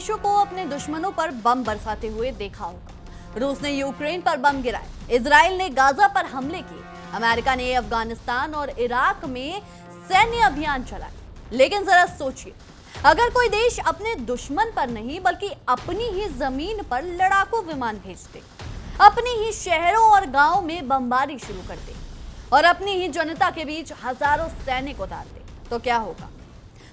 देशों को अपने दुश्मनों पर बम बरसाते हुए देखा होगा। रूस ने यूक्रेन पर बम गिराए, इजराइल ने गाजा पर हमले किए, अमेरिका ने अफगानिस्तान और इराक में सैन्य अभियान चलाए। लेकिन जरा सोचिए, अगर कोई देश अपने दुश्मन पर नहीं बल्कि अपनी ही जमीन पर लड़ाकू विमान भेजते, अपनी ही शहरों और गांवों में बमबारी शुरू कर दे और अपनी ही जनता के बीच हजारों सैनिक उतार दे, तो क्या होगा?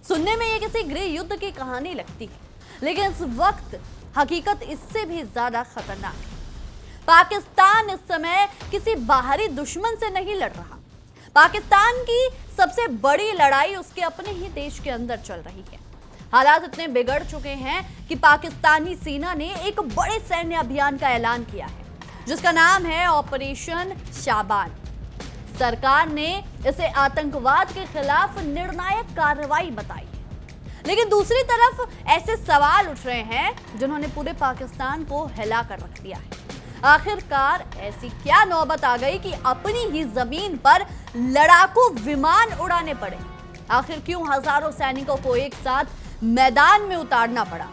सुनने में ये किसी गृह युद्ध की कहानी लगती है, लेकिन इस वक्त हकीकत इससे भी ज्यादा खतरनाक है। पाकिस्तान इस समय किसी बाहरी दुश्मन से नहीं लड़ रहा। पाकिस्तान की सबसे बड़ी लड़ाई उसके अपने ही देश के अंदर चल रही है। हालात इतने बिगड़ चुके हैं कि पाकिस्तानी सेना ने एक बड़े सैन्य अभियान का ऐलान किया है, जिसका नाम है ऑपरेशन शाबान। सरकार ने इसे आतंकवाद के खिलाफ निर्णायक कार्रवाई बताई है। लेकिन दूसरी तरफ ऐसे सवाल उठ रहे हैं जिन्होंने पूरे पाकिस्तान को हिला कर रख दिया है। आखिरकार ऐसी क्या नौबत आ गई कि अपनी ही जमीन पर लड़ाकू विमान उड़ाने पड़े? आखिर क्यों हजारों सैनिकों को एक साथ मैदान में उतारना पड़ा?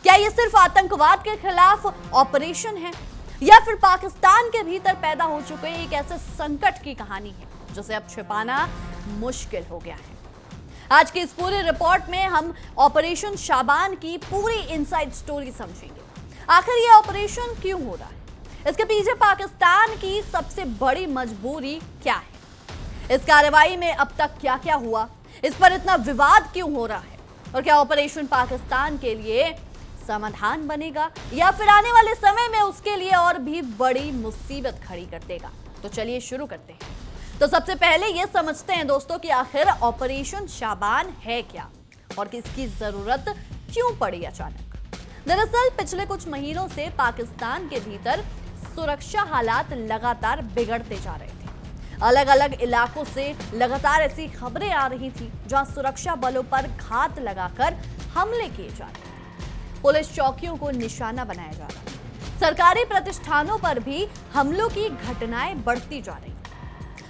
क्या यह सिर्फ आतंकवाद के खिलाफ ऑपरेशन है या फिर पाकिस्तान के भीतर पैदा हो चुके एक ऐसे संकट की कहानी है जिसे अब छिपाना मुश्किल हो गया है? आज की इस पूरी रिपोर्ट में हम ऑपरेशन शाबान की पूरी इनसाइड स्टोरी समझेंगे। आखिर ये ऑपरेशन क्यों हो रहा है? इसके पीछे पाकिस्तान की सबसे बड़ी मजबूरी क्या है? इस कार्रवाई में अब तक क्या क्या हुआ? इस पर इतना विवाद क्यों हो रहा है? और क्या ऑपरेशन पाकिस्तान के लिए समाधान बनेगा या फिर आने वाले समय में उसके लिए और भी बड़ी मुसीबत खड़ी कर देगा? तो चलिए शुरू करते हैं। तो सबसे पहले यह समझते हैं दोस्तों कि आखिर ऑपरेशन शाबान है क्या और किसकी जरूरत क्यों पड़ी अचानक। दरअसल पिछले कुछ महीनों से पाकिस्तान के भीतर सुरक्षा हालात लगातार बिगड़ते जा रहे थे। अलग अलग इलाकों से लगातार ऐसी खबरें आ रही थी जहां सुरक्षा बलों पर घात लगाकर हमले किए जा रहे थे। पुलिस चौकियों को निशाना बनाया जा रहा है। सरकारी प्रतिष्ठानों पर भी हमलों की घटनाएं बढ़ती जा रही।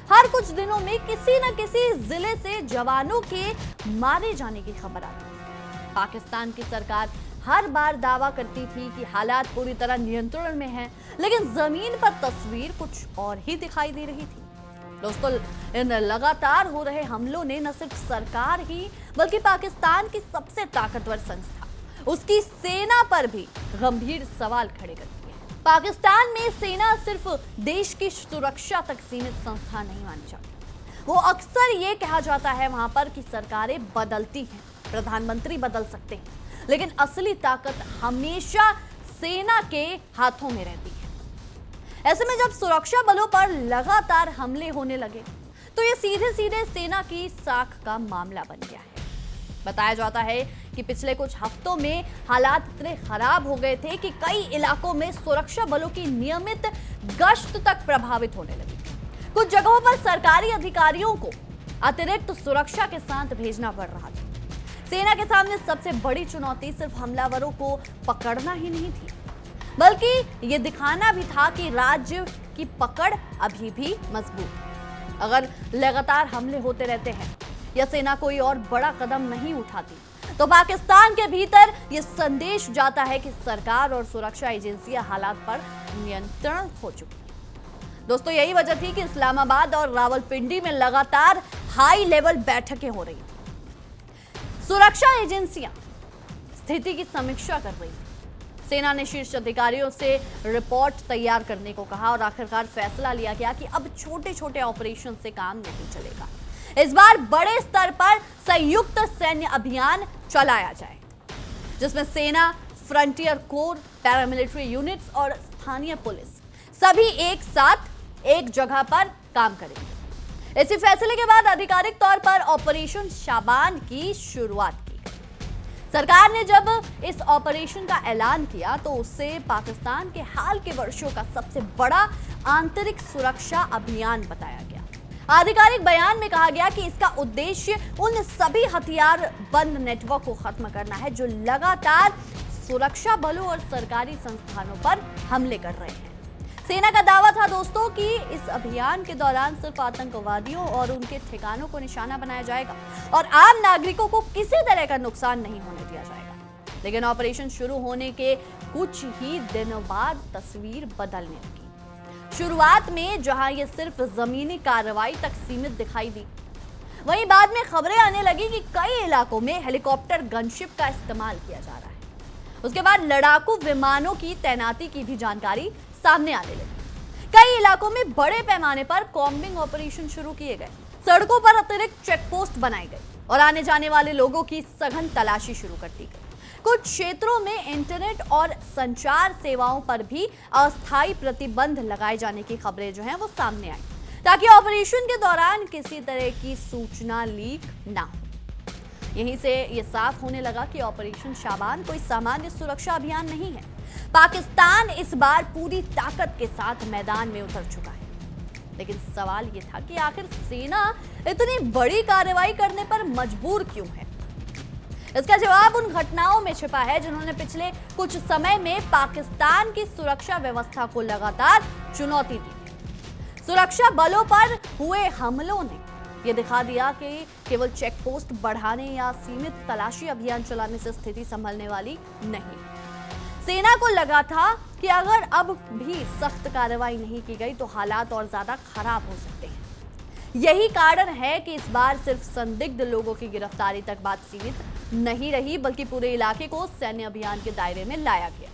हर कुछ दिनों में किसी न किसी जिले से जवानों के मारे जाने की खबर आती है। पाकिस्तान की सरकार हर बार दावा करती थी कि हालात पूरी तरह नियंत्रण में हैं, लेकिन जमीन पर तस्वीर कुछ और ही दिखाई दे रही थी। दोस्तों, इन लगातार हो रहे हमलों ने न सिर्फ सरकार ही बल्कि पाकिस्तान की सबसे ताकतवर संस्था, उसकी सेना पर भी गंभीर सवाल खड़े कर दिए। पाकिस्तान में सेना सिर्फ देश की सुरक्षा तक सीमित संस्था नहीं मानी जाती। वो अक्सर ये कहा जाता है वहां पर कि सरकारें बदलती हैं, प्रधानमंत्री बदल सकते हैं, लेकिन असली ताकत हमेशा सेना के हाथों में रहती है। ऐसे में जब सुरक्षा बलों पर लगातार हमले होने लगे तो ये सीधे सीधे सेना की साख का मामला बन गया है। बताया जाता है कि पिछले कुछ हफ्तों में हालात इतने खराब हो गए थे कि कई इलाकों में सुरक्षा बलों की नियमित गश्त तक प्रभावित होने लगी। कुछ जगहों पर सरकारी अधिकारियों को अतिरिक्त सुरक्षा के साथ भेजना पड़ रहा था। सेना के सामने सबसे बड़ी चुनौती सिर्फ हमलावरों को पकड़ना ही नहीं थी, बल्कि ये दिखाना भी था कि राज्य की पकड़ अभी भी मजबूत है। अगर लगातार हमले होते रहते हैं या सेना कोई और बड़ा कदम नहीं उठाती, तो पाकिस्तान के भीतर ये संदेश जाता है कि सरकार और सुरक्षा एजेंसियां हालात पर नियंत्रण हो चुकी हैं। दोस्तों, यही वजह थी कि इस्लामाबाद और रावलपिंडी में लगातार हाई लेवल बैठकें हो रही थी। सुरक्षा एजेंसियां स्थिति की समीक्षा कर रही थी। सेना ने शीर्ष अधिकारियों से रिपोर्ट तैयार करने को कहा और आखिरकार फैसला लिया गया कि अब छोटे छोटे ऑपरेशन से काम नहीं चलेगा। इस बार बड़े स्तर पर संयुक्त सैन्य अभियान चलाया जाए, जिसमें सेना, फ्रंटियर कोर, पैरामिलिट्री यूनिट्स और स्थानीय पुलिस सभी एक साथ एक जगह पर काम करेंगे। इसी फैसले के बाद आधिकारिक तौर पर ऑपरेशन शाबान की शुरुआत की गई। सरकार ने जब इस ऑपरेशन का ऐलान किया तो उससे पाकिस्तान के हाल के वर्षों का सबसे बड़ा आंतरिक सुरक्षा अभियान बताया गया। आधिकारिक बयान में कहा गया कि इसका उद्देश्य उन सभी हथियार बंद नेटवर्क को खत्म करना है जो लगातार सुरक्षा बलों और सरकारी संस्थानों पर हमले कर रहे हैं। सेना का दावा था दोस्तों कि इस अभियान के दौरान सिर्फ आतंकवादियों और उनके ठिकानों को निशाना बनाया जाएगा और आम नागरिकों को किसी तरह का नुकसान नहीं होने दिया जाएगा। लेकिन ऑपरेशन शुरू होने के कुछ ही दिनों बाद तस्वीर बदलने लगी। शुरुआत में जहां ये सिर्फ जमीनी कार्रवाई तक सीमित दिखाई दी, वहीं बाद में खबरें आने लगी कि कई इलाकों में हेलीकॉप्टर गनशिप का इस्तेमाल किया जा रहा है। उसके बाद लड़ाकू विमानों की तैनाती की भी जानकारी सामने आने लगी। कई इलाकों में बड़े पैमाने पर कॉम्बिंग ऑपरेशन शुरू किए गए, सड़कों पर अतिरिक्त चेक पोस्ट बनाए गए और आने जाने वाले लोगों की सघन तलाशी शुरू कर दी गई। कुछ क्षेत्रों में इंटरनेट और संचार सेवाओं पर भी अस्थायी प्रतिबंध लगाए जाने की खबरें जो हैं वो सामने आई, ताकि ऑपरेशन के दौरान किसी तरह की सूचना लीक ना हो। यहीं से ये साफ होने लगा कि ऑपरेशन शाबान कोई सामान्य सुरक्षा अभियान नहीं है। पाकिस्तान इस बार पूरी ताकत के साथ मैदान में उतर चुका है। लेकिन सवाल ये था कि आखिर सेना इतनी बड़ी कार्रवाई करने पर मजबूर क्यों है? इसका जवाब उन घटनाओं में छिपा है जिन्होंने पिछले कुछ समय में पाकिस्तान की सुरक्षा व्यवस्था को लगातार चुनौती दी। सुरक्षा बलों पर हुए हमलों ने यह दिखा दिया कि केवल चेक पोस्ट बढ़ाने या सीमित तलाशी अभियान चलाने से स्थिति संभलने वाली नहीं। सेना को लगा था कि अगर अब भी सख्त कार्रवाई नहीं की गई तो हालात और ज्यादा खराब हो सकते हैं। यही कारण है कि इस बार सिर्फ संदिग्ध लोगों की गिरफ्तारी तक बात सीमित नहीं रही, बल्कि पूरे इलाके को सैन्य अभियान के दायरे में लाया गया।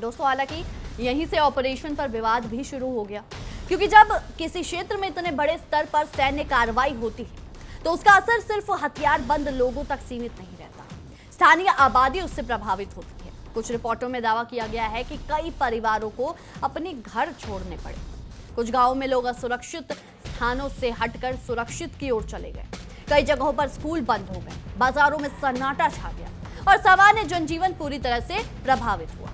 दोस्तों, हालांकि यहीं से ऑपरेशन पर विवाद भी शुरू हो गया, क्योंकि जब किसी क्षेत्र में इतने बड़े स्तर पर सैन्य कार्रवाई होती है तो उसका असर सिर्फ हथियारबंद लोगों तक सीमित नहीं रहता, स्थानीय आबादी उससे प्रभावित होती है। कुछ रिपोर्टों में दावा किया गया है कि कई परिवारों को अपने घर छोड़ने पड़े। कुछ गांवों में लोग असुरक्षित स्थानों से हटकर सुरक्षित की ओर चले गए। कई जगहों पर स्कूल बंद हो गए, बाजारों में सन्नाटा छा गया और सामान्य जनजीवन पूरी तरह से प्रभावित हुआ।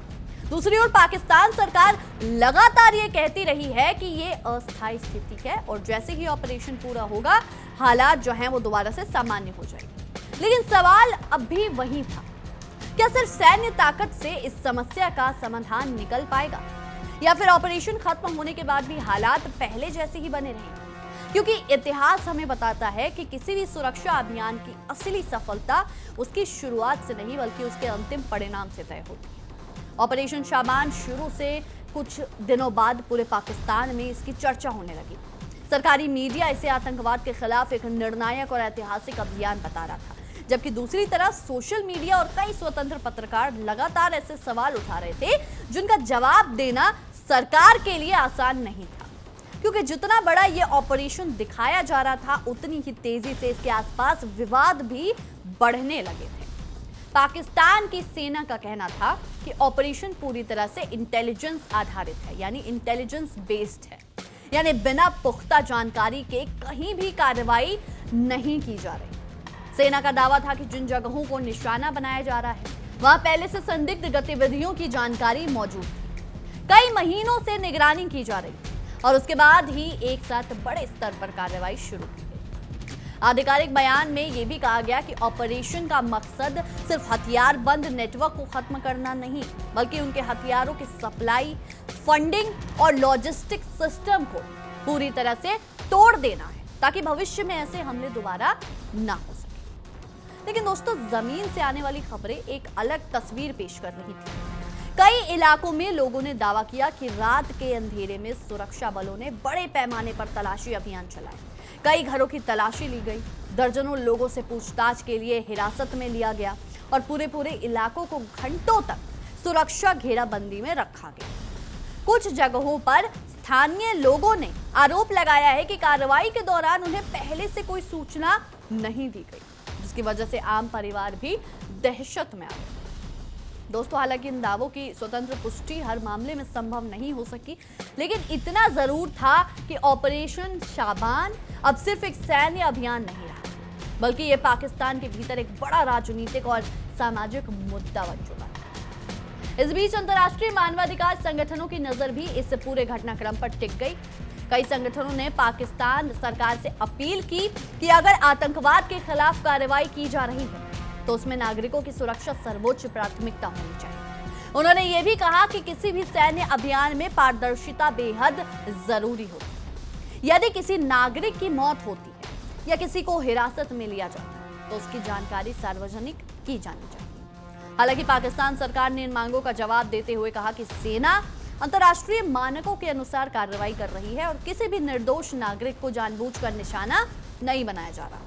दूसरी ओर पाकिस्तान सरकार लगातार ये कहती रही है कि ये अस्थायी स्थिति है और जैसे ही ऑपरेशन पूरा होगा हालात जो हैं वो दोबारा से सामान्य हो जाएंगे। लेकिन सवाल अब भी वही था, क्या सिर्फ सैन्य ताकत से इस समस्या का समाधान निकल पाएगा या फिर ऑपरेशन खत्म होने के बाद भी हालात पहले जैसे ही बने रहेंगे? क्योंकि इतिहास हमें बताता है कि किसी भी सुरक्षा अभियान की असली सफलता उसकी शुरुआत से नहीं बल्कि उसके अंतिम परिणाम से तय होती है। ऑपरेशन शाबान शुरू से कुछ दिनों बाद पूरे पाकिस्तान में इसकी चर्चा होने लगी। सरकारी मीडिया इसे आतंकवाद के खिलाफ एक निर्णायक और ऐतिहासिक अभियान बता रहा था, जबकि दूसरी तरफ सोशल मीडिया और कई स्वतंत्र पत्रकार लगातार ऐसे सवाल उठा रहे थे जिनका जवाब देना सरकार के लिए आसान नहीं था, क्योंकि जितना बड़ा ये ऑपरेशन दिखाया जा रहा था उतनी ही तेजी से इसके आसपास विवाद भी बढ़ने लगे थे। पाकिस्तान की सेना का कहना था कि ऑपरेशन पूरी तरह से इंटेलिजेंस आधारित है, यानी इंटेलिजेंस बेस्ड है, यानी बिना पुख्ता जानकारी के कहीं भी कार्रवाई नहीं की जा रही। सेना का दावा था कि जिन जगहों को निशाना बनाया जा रहा है वहां पहले से संदिग्ध गतिविधियों की जानकारी मौजूद थी। कई महीनों से निगरानी की जा रही और उसके बाद ही एक साथ बड़े स्तर पर कार्रवाई शुरू की गई। आधिकारिक बयान में यह भी कहा गया कि ऑपरेशन का मकसद सिर्फ हथियारबंद नेटवर्क को खत्म करना नहीं, बल्कि उनके हथियारों की सप्लाई, फंडिंग और लॉजिस्टिक सिस्टम को पूरी तरह से तोड़ देना है, ताकि भविष्य में ऐसे हमले दोबारा ना हो सके। लेकिन दोस्तों, जमीन से आने वाली खबरें एक अलग तस्वीर पेश कर रही थी। कई इलाकों में लोगों ने दावा किया कि रात के अंधेरे में सुरक्षा बलों ने बड़े पैमाने पर तलाशी अभियान चलाए। कई घरों की तलाशी ली गई, दर्जनों लोगों से पूछताछ के लिए हिरासत में लिया गया और पूरे इलाकों को घंटों तक सुरक्षा घेराबंदी में रखा गया। कुछ जगहों पर स्थानीय लोगों ने आरोप लगाया है कि कार्रवाई के दौरान उन्हें पहले से कोई सूचना नहीं दी गई, जिसकी वजह से आम परिवार भी दहशत में आ गए। दोस्तों, हालांकि इन दावों की स्वतंत्र पुष्टि हर मामले में संभव नहीं हो सकी, लेकिन इतना जरूर था कि ऑपरेशन शाबान अब सिर्फ एक सैन्य अभियान नहीं रहा, बल्कि ये पाकिस्तान के भीतर एक बड़ा राजनीतिक और सामाजिक मुद्दा बन चुका है। इस बीच अंतर्राष्ट्रीय मानवाधिकार संगठनों की नजर भी इस पूरे घटनाक्रम पर टिक गई। कई संगठनों ने पाकिस्तान सरकार से अपील की कि अगर आतंकवाद के खिलाफ कार्रवाई की जा रही है तो उसमें नागरिकों की सुरक्षा सर्वोच्च प्राथमिकता होनी चाहिए। उन्होंने यह भी कहा कि किसी भी सैन्य अभियान में पारदर्शिता बेहद जरूरी होती है। यदि किसी नागरिक की मौत होती है या किसी को हिरासत में लिया जाता है तो उसकी जानकारी सार्वजनिक की जानी चाहिए। हालांकि पाकिस्तान सरकार ने इन मांगों का जवाब देते हुए कहा कि सेना अंतर्राष्ट्रीय मानकों के अनुसार कार्रवाई कर रही है और किसी भी निर्दोष नागरिक को जानबूझकर निशाना नहीं बनाया जा रहा।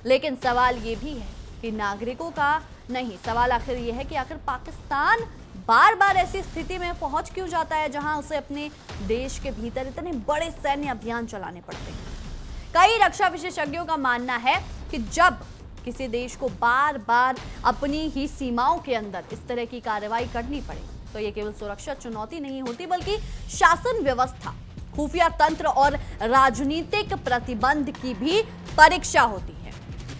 लेकिन सवाल ये भी है कि नागरिकों का नहीं, सवाल आखिर ये है कि आखिर पाकिस्तान बार बार ऐसी स्थिति में पहुंच क्यों जाता है जहां उसे अपने देश के भीतर इतने बड़े सैन्य अभियान चलाने पड़ते हैं। कई रक्षा विशेषज्ञों का मानना है कि जब किसी देश को बार बार अपनी ही सीमाओं के अंदर इस तरह की कार्रवाई करनी पड़े तो ये केवल सुरक्षा चुनौती नहीं होती बल्कि शासन व्यवस्था, खुफिया तंत्र और राजनीतिक प्रतिबंध की भी परीक्षा होती है।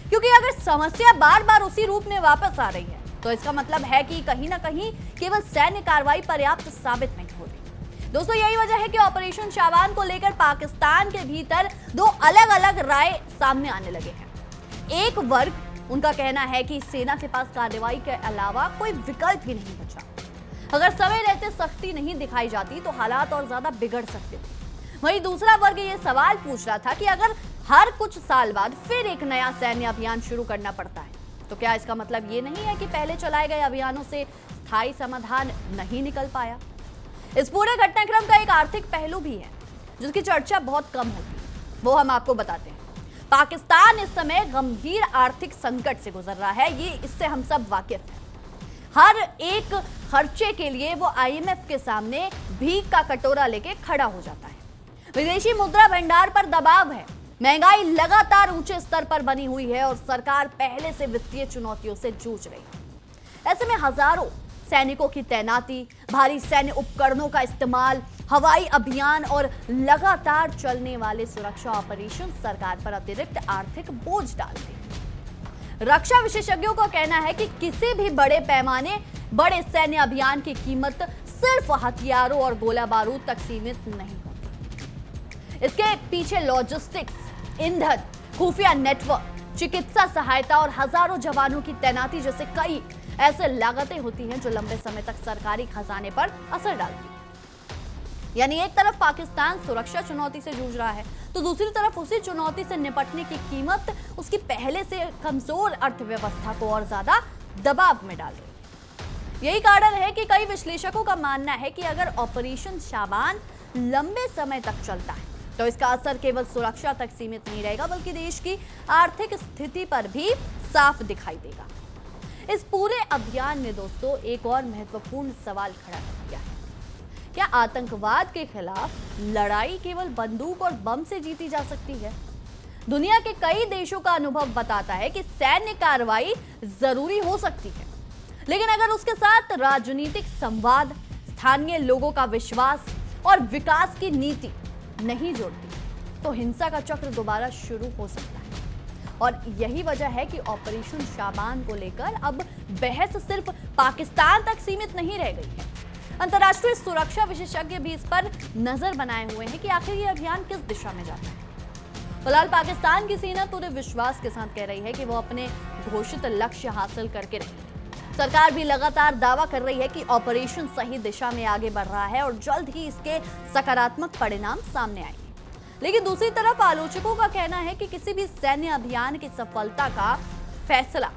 क्योंकि अगर समस्या बार बार उसी रूप में वापस आ रही है तो इसका मतलब है कि कहीं ना कहीं केवल सैन्य कार्रवाई पर्याप्त साबित नहीं होती। दोस्तों, यही वजह है कि ऑपरेशन शाबान को लेकर पाकिस्तान के भीतर दो अलग अलग राय सामने आने लगे हैं। एक वर्ग उनका कहना है कि सेना के पास कार्रवाई के अलावा कोई विकल्प ही नहीं बचा। अगर समय रहते सख्ती नहीं दिखाई जाती तो हालात और ज्यादा बिगड़ सकते थे। वहीं दूसरा वर्ग ये सवाल पूछ रहा था कि अगर हर कुछ साल बाद फिर एक नया सैन्य अभियान शुरू करना पड़ता है तो क्या इसका मतलब ये नहीं है कि पहले चलाए गए अभियानों से स्थायी समाधान नहीं निकल पाया। इस पूरे घटनाक्रम का एक आर्थिक पहलू भी है जिसकी चर्चा बहुत कम होती है, वो हम आपको बताते हैं। पाकिस्तान इस समय गंभीर आर्थिक संकट से गुजर रहा है, ये इससे हम सब वाकिफ हैं। हर एक खर्चे के लिए वो IMF के सामने भीख का कटोरा लेके खड़ा हो जाता है। विदेशी मुद्रा भंडार पर दबाव है, महंगाई लगातार ऊंचे स्तर पर बनी हुई है और सरकार पहले से वित्तीय चुनौतियों से जूझ रही है। ऐसे में हजारों सैनिकों की तैनाती, भारी सैन्य उपकरणों का इस्तेमाल, हवाई अभियान और लगातार चलने वाले सुरक्षा ऑपरेशन सरकार पर अतिरिक्त आर्थिक बोझ डालते हैं। रक्षा विशेषज्ञों का कहना है कि किसी भी बड़े पैमाने बड़े सैन्य अभियान की कीमत सिर्फ हथियारों और गोला बारूद तक सीमित नहीं होती। इसके पीछे लॉजिस्टिक्स, ईंधन, खुफिया नेटवर्क, चिकित्सा सहायता और हजारों जवानों की तैनाती जैसे कई ऐसे लागतें होती हैं जो लंबे समय तक सरकारी खजाने पर असर डालती हैं। यानी एक तरफ पाकिस्तान सुरक्षा चुनौती से जूझ रहा है तो दूसरी तरफ उसी चुनौती से निपटने की कीमत उसकी पहले से कमजोर अर्थव्यवस्था को और ज्यादा दबाव में डाल रही है। यही कारण है कि कई विश्लेषकों का मानना है कि अगर ऑपरेशन शाबान लंबे समय तक चलता है तो इसका असर केवल सुरक्षा तक सीमित नहीं रहेगा बल्कि देश की आर्थिक स्थिति पर भी साफ दिखाई देगा। इस पूरे अभियान ने दोस्तों एक और महत्वपूर्ण सवाल खड़ा कर दिया है। क्या आतंकवाद के खिलाफ लड़ाई केवल बंदूक और बम से जीती जा सकती है? दुनिया के कई देशों का अनुभव बताता है कि सैन्य कार्रवाई जरूरी हो सकती है, लेकिन अगर उसके साथ राजनीतिक संवाद, स्थानीय लोगों का विश्वास और विकास की नीति नहीं जोड़ती तो हिंसा का चक्र दोबारा शुरू हो सकता है। और यही वजह है कि ऑपरेशन शाबान को लेकर अब बहस सिर्फ पाकिस्तान तक सीमित नहीं रह गई है। अंतर्राष्ट्रीय सुरक्षा विशेषज्ञ भी इस पर नजर बनाए हुए हैं कि आखिर ये अभियान किस दिशा में जाता है। फिलहाल पाकिस्तान की सेना पूरे विश्वास के साथ कह रही है कि वो अपने घोषित लक्ष्य हासिल करके रहेगी। सरकार भी लगातार दावा कर रही है कि ऑपरेशन सही दिशा में आगे बढ़ रहा है और जल्द ही इसके सकारात्मक परिणाम सामने आएंगे। लेकिन दूसरी तरफ आलोचकों का कहना है कि किसी भी सैन्य अभियान की सफलता का फैसला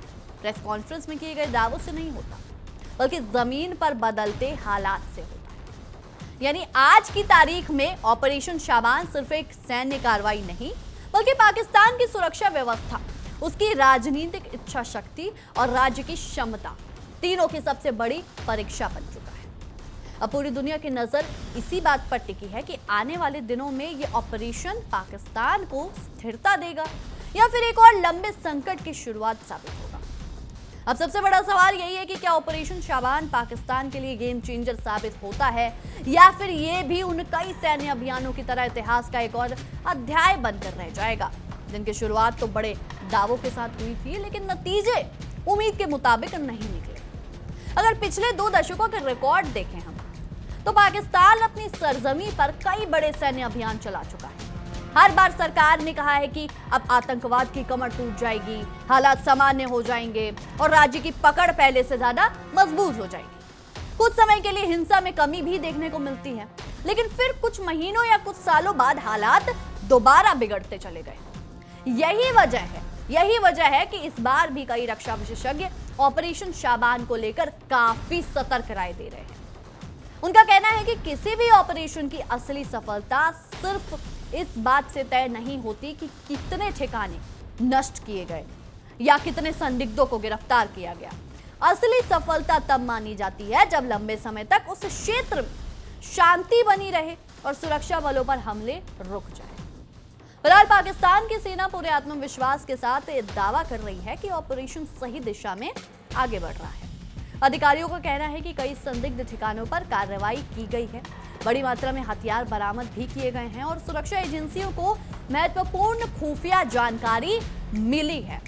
प्रेस कॉन्फ्रेंस में किए गए दावों से नहीं होता बल्कि जमीन पर बदलते हालात से होता है। यानी आज की तारीख में ऑपरेशन शाबान सिर्फ एक सैन्य कार्रवाई नहीं बल्कि पाकिस्तान की सुरक्षा व्यवस्था, उसकी राजनीतिक इच्छा शक्ति और राज्य की क्षमता, तीनों की सबसे बड़ी परीक्षा बन चुका है। अब पूरी दुनिया की नजर इसी बात पर टिकी है कि आने वाले दिनों में ये ऑपरेशन पाकिस्तान को स्थिरता देगा या फिर एक और लंबे संकट की शुरुआत साबित होगा। अब सबसे बड़ा सवाल यही है कि क्या ऑपरेशन शाबान पाकिस्तान के लिए गेम चेंजर साबित होता है या फिर ये भी उन कई सैन्य अभियानों की तरह इतिहास का एक और अध्याय बनकर रह जाएगा, जिनकी शुरुआत तो बड़े दावों के साथ हुई थी लेकिन नतीजे उम्मीद के मुताबिक नहीं निकले। अगर पिछले 2 दशकों के रिकॉर्ड देखें हम तो पाकिस्तान अपनी सरजमी पर कई बड़े सैन्य अभियान चला चुका है। हर बार सरकार ने कहा है कि अब आतंकवाद की कमर टूट जाएगी, हालात सामान्य हो जाएंगे और राज्य की पकड़ पहले से ज्यादा मजबूत हो जाएगी। कुछ समय के लिए हिंसा में कमी भी देखने को मिलती है, लेकिन फिर कुछ महीनों या कुछ सालों बाद हालात दोबारा बिगड़ते चले गए। यही वजह है कि इस बार भी कई रक्षा विशेषज्ञ ऑपरेशन शाबान को लेकर काफी सतर्क राय दे रहे हैं। उनका कहना है कि किसी भी ऑपरेशन की असली सफलता सिर्फ इस बात से तय नहीं होती कि कितने ठिकाने नष्ट किए गए या कितने संदिग्धों को गिरफ्तार किया गया। असली सफलता तब मानी जाती है जब लंबे समय तक उस क्षेत्र में शांति बनी रहे और सुरक्षा बलों पर हमले रुक जाए। फिलहाल पाकिस्तान की सेना पूरे आत्मविश्वास के साथ ये दावा कर रही है कि ऑपरेशन सही दिशा में आगे बढ़ रहा है। अधिकारियों का कहना है कि कई संदिग्ध ठिकानों पर कार्रवाई की गई है, बड़ी मात्रा में हथियार बरामद भी किए गए हैं और सुरक्षा एजेंसियों को महत्वपूर्ण खुफिया जानकारी मिली है।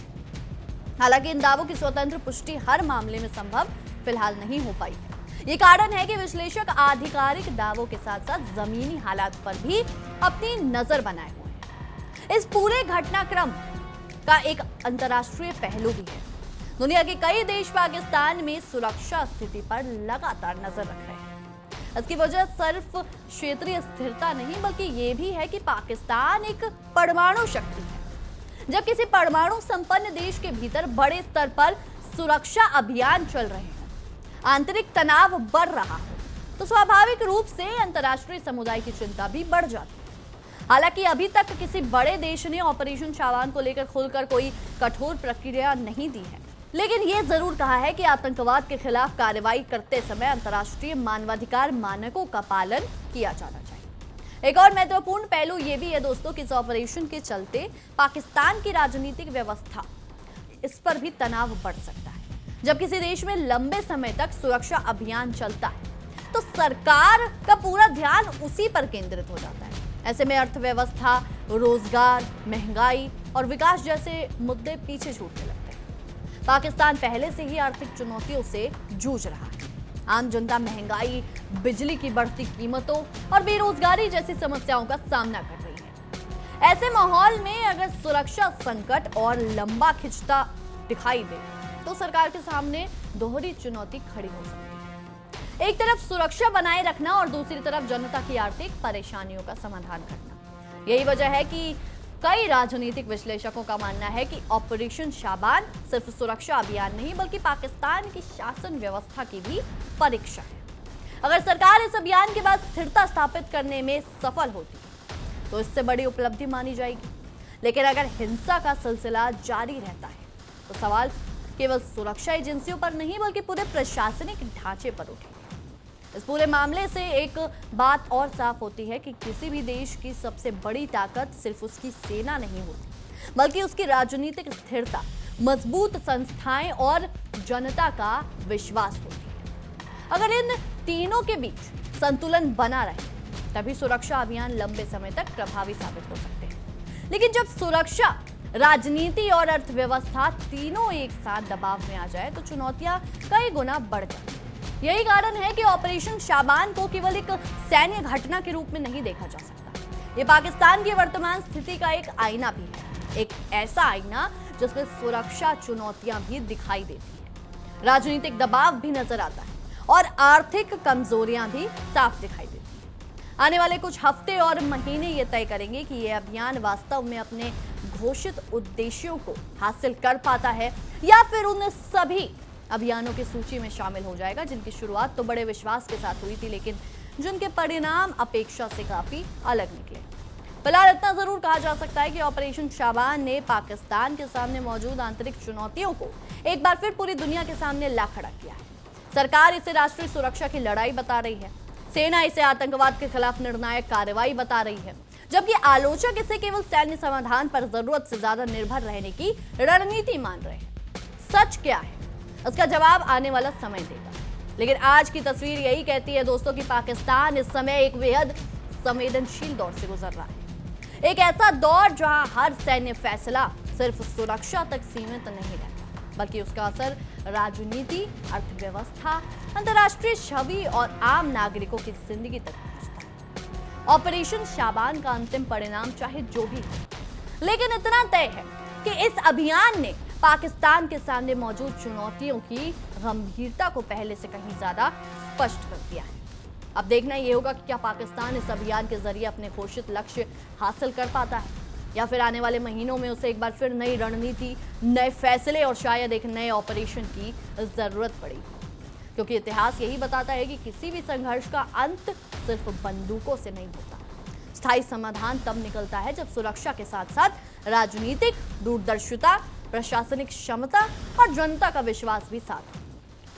हालांकि इन दावों की स्वतंत्र पुष्टि हर मामले में संभव फिलहाल नहीं हो पाई है। ये कारण है कि विश्लेषक आधिकारिक दावों के साथ साथ जमीनी हालात पर भी अपनी नजर बनाए हुए हैं। इस पूरे घटनाक्रम का एक अंतर्राष्ट्रीय पहलू भी है। दुनिया के कई देश पाकिस्तान में सुरक्षा स्थिति पर लगातार नजर रख रहे हैं। इसकी वजह सिर्फ क्षेत्रीय स्थिरता नहीं बल्कि ये भी है कि पाकिस्तान एक परमाणु शक्ति है। जब किसी परमाणु संपन्न देश के भीतर बड़े स्तर पर सुरक्षा अभियान चल रहे हैं, आंतरिक तनाव बढ़ रहा है, तो स्वाभाविक रूप से अंतर्राष्ट्रीय समुदाय की चिंता भी बढ़ जाती है। हालांकि अभी तक किसी बड़े देश ने ऑपरेशन शाबान को लेकर खुलकर कोई कठोर प्रक्रिया नहीं दी है, लेकिन यह जरूर कहा है कि आतंकवाद के खिलाफ कार्रवाई करते समय अंतर्राष्ट्रीय मानवाधिकार मानकों का पालन किया जाना चाहिए। एक और महत्वपूर्ण पहलू यह भी है दोस्तों कि इस ऑपरेशन के चलते पाकिस्तान की राजनीतिक व्यवस्था, इस पर भी तनाव बढ़ सकता है। जब किसी देश में लंबे समय तक सुरक्षा अभियान चलता है तो सरकार का पूरा ध्यान उसी पर केंद्रित हो जाता है। ऐसे में अर्थव्यवस्था, रोजगार, महंगाई और विकास जैसे मुद्दे पीछे छूटने लगते हैं। पाकिस्तान पहले से ही आर्थिक चुनौतियों से जूझ रहा है। आम जनता महंगाई, बिजली की बढ़ती कीमतों और बेरोजगारी जैसी समस्याओं का सामना कर रही है। ऐसे माहौल में अगर सुरक्षा संकट और लंबा खिंचता दिखाई दे तो सरकार के सामने दोहरी चुनौती खड़ी हो सकती है। एक तरफ सुरक्षा बनाए रखना और दूसरी तरफ जनता की आर्थिक परेशानियों का समाधान करना। यही वजह है कि कई राजनीतिक विश्लेषकों का मानना है कि ऑपरेशन शाबान सिर्फ सुरक्षा अभियान नहीं बल्कि पाकिस्तान की शासन व्यवस्था की भी परीक्षा है। अगर सरकार इस अभियान के बाद स्थिरता स्थापित करने में सफल होती तो इससे बड़ी उपलब्धि मानी जाएगी। लेकिन अगर हिंसा का सिलसिला जारी रहता है तो सवाल केवल सुरक्षा एजेंसियों पर नहीं बल्कि पूरे प्रशासनिक ढांचे पर उठेंगे। इस पूरे मामले से एक बात और साफ होती है कि किसी भी देश की सबसे बड़ी ताकत सिर्फ उसकी सेना नहीं होती बल्कि उसकी राजनीतिक स्थिरता, मजबूत संस्थाएं और जनता का विश्वास होती है। अगर इन तीनों के बीच संतुलन बना रहे तभी सुरक्षा अभियान लंबे समय तक प्रभावी साबित हो सकते हैं। लेकिन जब सुरक्षा, राजनीति और अर्थव्यवस्था तीनों एक साथ दबाव में आ जाए तो चुनौतियां कई गुना बढ़ जाती हैं। यही कारण है कि ऑपरेशन शाबान को केवल एक सैन्य घटना के रूप में नहीं देखा जा सकता। ये पाकिस्तान की वर्तमान स्थिति का एक आईना भी है, एक ऐसा आईना जिसमें सुरक्षा चुनौतियां भी दिखाई देती हैं, राजनीतिक दबाव भी नजर आता है और आर्थिक कमजोरियां भी साफ दिखाई देती हैं। आने वाले कुछ हफ्ते और महीने ये तय करेंगे कि ये अभियान वास्तव में अपने घोषित उद्देश्यों को हासिल कर पाता है या फिर उन सभी अभियानों की सूची में शामिल हो जाएगा जिनकी शुरुआत तो बड़े विश्वास के साथ हुई थी लेकिन जिनके परिणाम अपेक्षा से काफी अलग निकले। फिलहाल इतना जरूर कहा जा सकता है कि ऑपरेशन शाबान ने पाकिस्तान के सामने मौजूद आंतरिक चुनौतियों को एक बार फिर पूरी दुनिया के सामने ला खड़ा किया है। सरकार इसे राष्ट्रीय सुरक्षा की लड़ाई बता रही है, सेना इसे आतंकवाद के खिलाफ निर्णायक कार्रवाई बता रही है, जबकि आलोचक इसे केवल सैन्य समाधान पर जरूरत से ज्यादा निर्भर रहने की रणनीति मान रहे हैं। सच क्या है उसका जवाब आने वाला समय देगा, लेकिन आज की तस्वीर यही कहती है दोस्तों कि पाकिस्तान इस समय एक बेहद संवेदनशील दौर से गुजर रहा है। एक ऐसा दौर जहां हर सैन्य फैसला सिर्फ सुरक्षा तक सीमित नहीं रहता बल्कि उसका असर राजनीति, अर्थव्यवस्था, अंतर्राष्ट्रीय छवि और आम नागरिकों की जिंदगी तक पहुंचता है। ऑपरेशन शाबान का अंतिम परिणाम चाहे जो भी हो, लेकिन इतना तय है कि इस अभियान ने पाकिस्तान के सामने मौजूद चुनौतियों की गंभीरता को पहले से कहीं ज्यादा स्पष्ट कर दिया है। अब देखना यह होगा कि क्या पाकिस्तान इस अभियान के जरिए अपने घोषित लक्ष्य हासिल कर पाता है। या फिर आने वाले महीनों में उसे एक बार फिर नई रणनीति, नए फैसले और शायद एक नए ऑपरेशन की जरूरत पड़ी, क्योंकि इतिहास यही बताता है कि किसी भी संघर्ष का अंत सिर्फ बंदूकों से नहीं होता। स्थायी समाधान तब निकलता है जब सुरक्षा के साथ साथ राजनीतिक दूरदर्शिता, प्रशासनिक क्षमता और जनता का विश्वास भी साथ हो।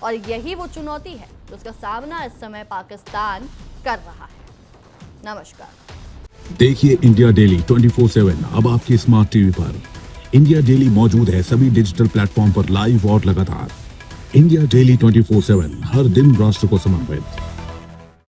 और यही वो चुनौती है जिसका सामना इस समय पाकिस्तान कर रहा है। नमस्कार। देखिए इंडिया डेली 24/7 अब आपके स्मार्ट टीवी पर। इंडिया डेली मौजूद है सभी डिजिटल प्लेटफॉर्म पर लाइव और लगातार। इंडिया डेली 24/7 हर दिन राष्ट्र को समर्पित।